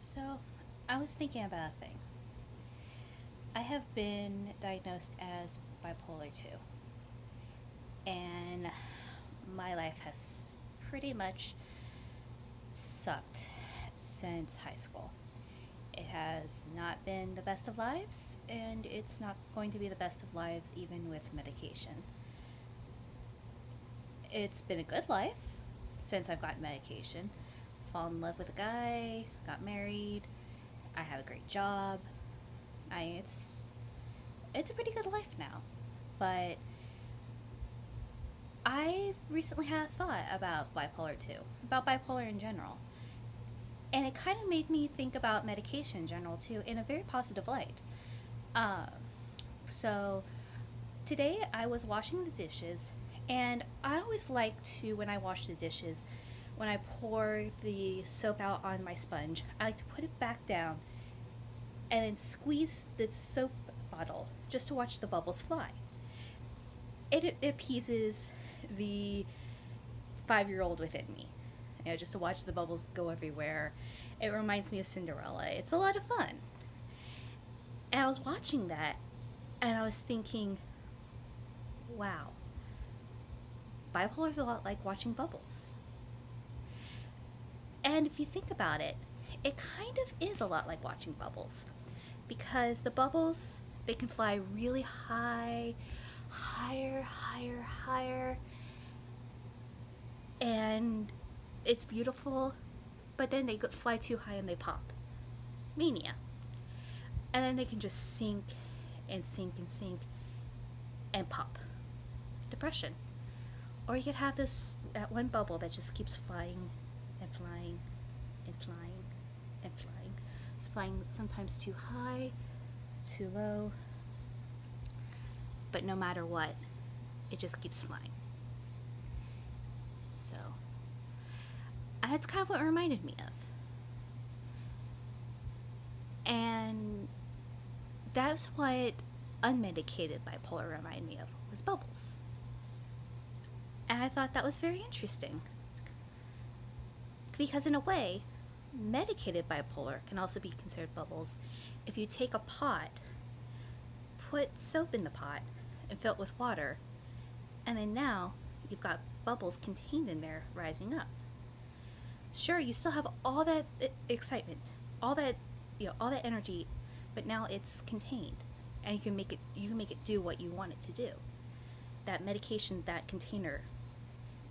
So, I was thinking about a thing. I have been diagnosed as bipolar 2, and my life has pretty much sucked since high school. It has not been the best of lives, and it's not going to be the best of lives even with medication. It's been a good life since I've gotten medication. Fallen in love with a guy, got married, I have a great job. It's a pretty good life now. But I recently had a thought about bipolar 2, about bipolar in general. And it kind of made me think about medication in general too in a very positive light. Um, so today I was washing the dishes, and I always like to, when I wash the dishes, when I pour the soap out on my sponge, I like to put it back down and then squeeze the soap bottle just to watch the bubbles fly. It appeases the 5-year-old within me. Just to watch the bubbles go everywhere. It reminds me of Cinderella. It's a lot of fun. And I was watching that and I was thinking, wow, bipolar is a lot like watching bubbles. And if you think about it, it kind of is a lot like watching bubbles. Because the bubbles, they can fly really high, higher, higher, higher. And it's beautiful, but then they fly too high and they pop. Mania. And then they can just sink and sink and sink and pop. Depression. Or you could have that one bubble that just keeps flying and flying and flying and flying. It's flying sometimes too high, too low, but no matter what, it just keeps flying. So, that's kind of what it reminded me of. And that's what unmedicated bipolar reminded me of, was bubbles. And I thought that was very interesting. Because in a way, medicated bipolar can also be considered bubbles if you take a pot, put soap in the pot, and fill it with water, and then now you've got bubbles contained in there rising up. Sure, you still have all that excitement, all that all that energy, but now it's contained, and you can make it do what you want it to do. That medication, that container,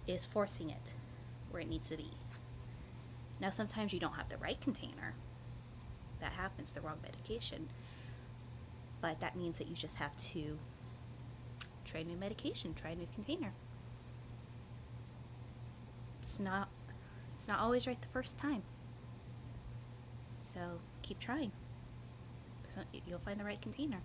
is forcing it where it needs to be. Now, sometimes you don't have the right container. That happens, the wrong medication. But that means that you just have to try a new medication, try a new container. It's not always right the first time. So keep trying. So you'll find the right container.